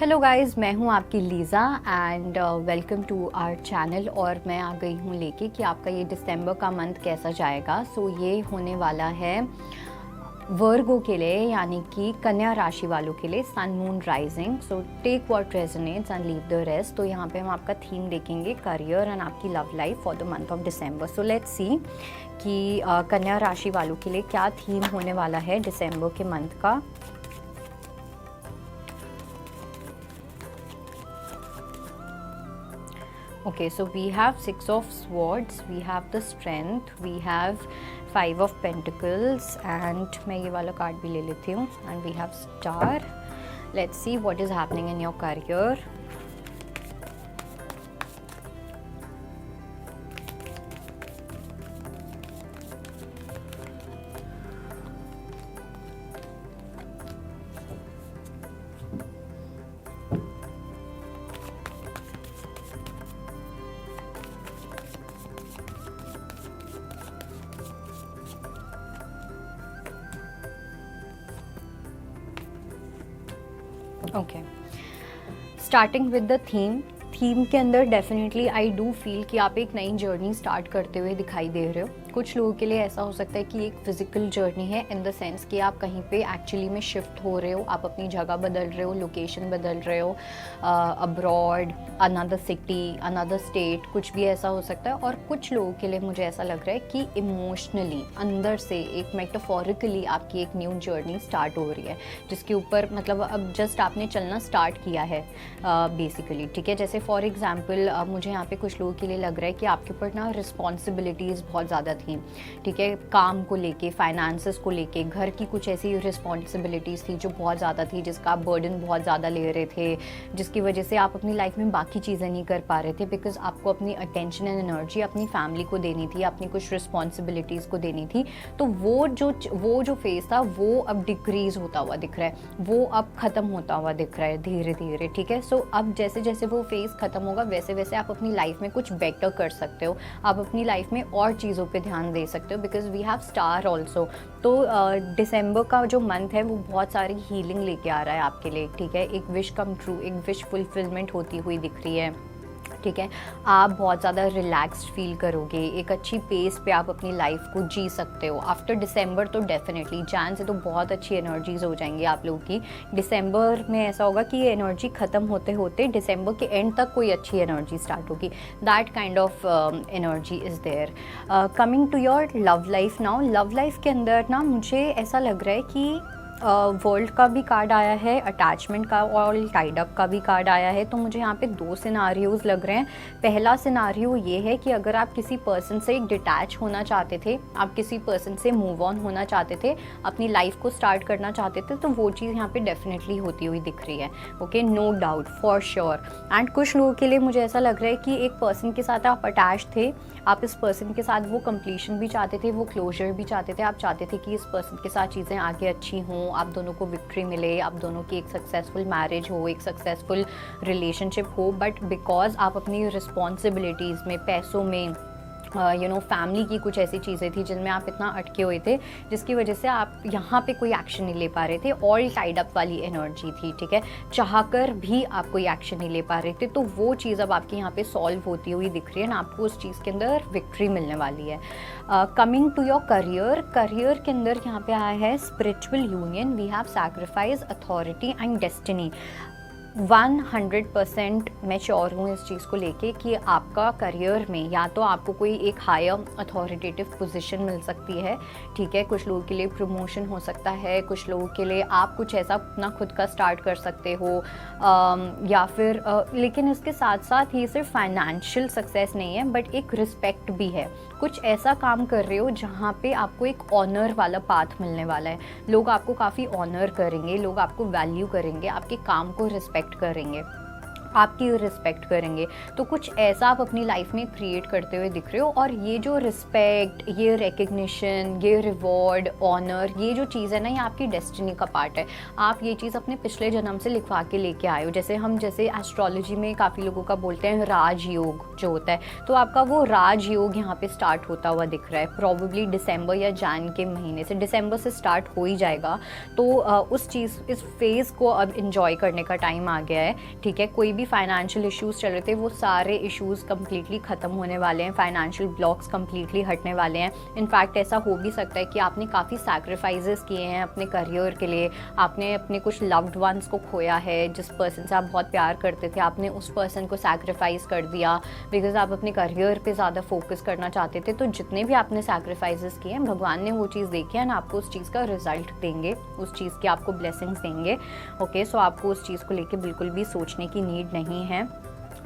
Hello guys, मैं हूं आपकी Lisa and welcome to our channel. और मैं आ गई हूं लेके कि आपका ये दिसंबर का मंथ कैसा जाएगा। सो ये होने वाला है वर्गो के लिए, यानी कि कन्या राशि वालों के लिए, sun moon rising. So take what resonates and leave the rest. तो यहाँ पे हम आपका थीम देखेंगे करियर एंड आपकी love life for the month of December. So let's see कि कन्या राशि वालों के लिए क्या थीम होने वाला है दिसंबर के मंथ का। Okay, so we have Six of Swords, we have the Strength, we have Five of Pentacles, and मैं ये वाला कार्ड भी ले लेती हूँ, and we have Star. Let's see what is happening in your career. Okay, starting with the theme के अंदर definitely I do feel कि आप एक नई जर्नी स्टार्ट करते हुए दिखाई दे रहे हो। कुछ लोगों के लिए ऐसा हो सकता है कि एक फिजिकल जर्नी है, इन द सेंस कि आप कहीं पे एक्चुअली में शिफ्ट हो रहे हो, आप अपनी जगह बदल रहे हो, लोकेशन बदल रहे हो, abroad, another city, another state, कुछ भी ऐसा हो सकता है। और कुछ लोगों के लिए मुझे ऐसा लग रहा है कि इमोशनली अंदर से एक मेटाफोरिकली आपकी एक न्यू जर्नी स्टार्ट हो रही है, जिसके ऊपर मतलब अब जस्ट आपने चलना स्टार्ट किया है बेसिकली। ठीक है, जैसे फॉर एग्जाम्पल मुझे यहाँ पे कुछ लोगों के लिए लग रहा है कि आपके ऊपर ना रिस्पॉन्सिबिलिटीज़ बहुत ज़्यादा थी। ठीक है, काम को लेके, फाइनेंसेस को लेके, घर की कुछ ऐसी रिस्पॉन्सिबिलिटीज़ थी जो बहुत ज़्यादा थी, जिसका आप बर्डन बहुत ज़्यादा ले रहे थे, जिसकी वजह से आप अपनी लाइफ में बाकी चीज़ें नहीं कर पा रहे थे, बिकॉज आपको अपनी अटेंशन एंड एनर्जी अपनी फैमिली को देनी थी, अपनी कुछ रिस्पॉन्सिबिलिटीज़ को देनी थी। तो वो जो फेज़ था वो अब डिक्रीज़ होता हुआ दिख रहा है, वो अब ख़त्म होता हुआ दिख रहा है धीरे धीरे। ठीक है, सो अब जैसे जैसे वो फेज़ ख़त्म होगा वैसे वैसे आप अपनी लाइफ में कुछ बेटर कर सकते हो, आप अपनी लाइफ में और चीज़ों पे ध्यान दे सकते हो, because we have star also. तो दिसंबर का जो मंथ है वो बहुत सारी हीलिंग लेके आ रहा है आपके लिए। ठीक है, एक विश कम ट्रू, एक विश फुलफिलमेंट होती हुई दिख रही है। ठीक है, आप बहुत ज़्यादा रिलैक्स्ड फील करोगे, एक अच्छी पेस पे आप अपनी लाइफ को जी सकते हो आफ्टर दिसंबर। तो डेफिनेटली जैन से तो बहुत अच्छी एनर्जीज हो जाएंगी आप लोगों की। दिसंबर में ऐसा होगा कि ये एनर्जी ख़त्म होते होते दिसंबर के एंड तक कोई अच्छी एनर्जी स्टार्ट होगी। That kind of energy is there. Coming to your love life now, love life के अंदर ना मुझे ऐसा लग रहा है कि वर्ल्ड का भी कार्ड आया है, अटैचमेंट का और टाइड अप का भी कार्ड आया है। तो मुझे यहाँ पे दो सिनारियोज़ लग रहे हैं। पहला सिनारियो ये है कि अगर आप किसी पर्सन से डिटैच होना चाहते थे, आप किसी पर्सन से मूव ऑन होना चाहते थे, अपनी लाइफ को स्टार्ट करना चाहते थे, तो वो चीज़ यहाँ पे डेफिनेटली होती हुई दिख रही है। Okay, no doubt, for sure. And कुछ लोगों के लिए मुझे ऐसा लग रहा है कि एक पर्सन के साथ आप अटैच थे, आप इस पर्सन के साथ वो कंप्लीशन भी चाहते थे, वो क्लोजर भी चाहते थे, आप चाहते थे कि इस पर्सन के साथ चीज़ें आगे अच्छी हों, आप दोनों को विक्ट्री मिले, आप दोनों की एक सक्सेसफुल मैरिज हो, एक सक्सेसफुल रिलेशनशिप हो। बट बिकॉज आप अपनी रिस्पॉन्सिबिलिटीज़ में, पैसों में, फैमिली की कुछ ऐसी चीज़ें थी जिनमें आप इतना अटके हुए थे, जिसकी वजह से आप यहाँ पे कोई एक्शन नहीं ले पा रहे थे। ऑल टाइड अप वाली एनर्जी थी। ठीक है, चाहकर भी आप कोई एक्शन नहीं ले पा रहे थे। तो वो चीज़ अब आपके यहाँ पे सॉल्व होती हुई दिख रही है ना, आपको उस चीज़ के अंदर विक्ट्री मिलने वाली है। कमिंग टू योर करियर के अंदर यहाँ पे आया है spiritual union, we have sacrifice, authority and destiny. 100% मैं श्योर हूँ इस चीज़ को लेके कि आपका करियर में या तो आपको कोई एक हायर अथॉरिटेटिव पोजीशन मिल सकती है। ठीक है, कुछ लोगों के लिए प्रमोशन हो सकता है, कुछ लोगों के लिए आप कुछ ऐसा अपना खुद का स्टार्ट कर सकते हो, या फिर लेकिन इसके साथ साथ ही सिर्फ फाइनेंशियल सक्सेस नहीं है, बट एक रिस्पेक्ट भी है। कुछ ऐसा काम कर रहे हो जहाँ पे आपको एक ऑनर वाला पाथ मिलने वाला है, लोग आपको काफ़ी ऑनर करेंगे, लोग आपको वैल्यू करेंगे, आपके काम को रिस्पेक्ट करेंगे। आपकी रिस्पेक्ट करेंगे। तो कुछ ऐसा आप अपनी लाइफ में क्रिएट करते हुए दिख रहे हो। और ये जो रिस्पेक्ट, ये रिकग्निशन, ये रिवॉर्ड, ऑनर, ये जो चीज़ है ना, ये आपकी डेस्टिनी का पार्ट है। आप ये चीज़ अपने पिछले जन्म से लिखवा के लेके आए हो। जैसे एस्ट्रोलॉजी में काफ़ी लोगों का बोलते हैं राजयोग जो होता है, तो आपका वो राजयोग यहाँ पे स्टार्ट होता हुआ दिख रहा है। प्रॉबेबली दिसंबर या जैन के महीने से, दिसंबर से स्टार्ट हो ही जाएगा। तो इस फेज़ को अब इंजॉय करने का टाइम आ गया है, ठीक है। कोई भी फाइनेंशियल इश्यूज चल रहे थे, वो सारे इश्यूज कंप्लीटली ख़त्म होने वाले हैं। फाइनेंशियल ब्लॉक्स कंप्लीटली हटने वाले हैं। इनफैक्ट ऐसा हो भी सकता है कि आपने काफ़ी सैक्रिफाइसेस किए हैं अपने करियर के लिए। आपने अपने कुछ लव्ड वंस को खोया है। जिस पर्सन से आप बहुत प्यार करते थे, आपने उस पर्सन को सैक्रिफाइस कर दिया बिकॉज आप अपने करियर पे ज़्यादा फोकस करना चाहते थे। तो जितने भी आपने सैक्रिफाइसेस किए हैं, भगवान ने वो चीज़ देखी है ना, आपको उस चीज़ का रिजल्ट देंगे, उस चीज़ की आपको ब्लेसिंग्स देंगे। ओके, सो आपको उस चीज़ को लेके बिल्कुल भी सोचने की नीड नहीं है।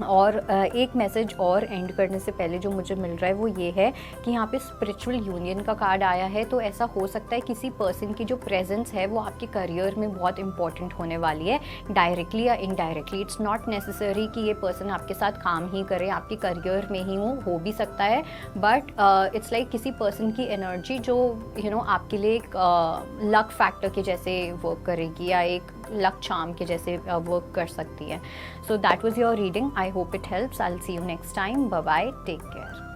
और एक मैसेज और एंड करने से पहले जो मुझे मिल रहा है वो ये है कि यहाँ पे स्पिरिचुअल यूनियन का कार्ड आया है। तो ऐसा हो सकता है किसी पर्सन की जो प्रेजेंस है वो आपके करियर में बहुत इंपॉर्टेंट होने वाली है, डायरेक्टली या इनडायरेक्टली। इट्स नॉट नेसेसरी कि ये पर्सन आपके साथ काम ही करे, आपके करियर में ही हो भी सकता है। बट इट्स लाइक किसी पर्सन की एनर्जी जो आपके लिए एक लक फैक्टर के जैसे वर्क करेगी या एक लक चार्म के जैसे वर्क कर सकती है। So that was your reading. I hope it helps. I will see you next time. Bye bye, take care.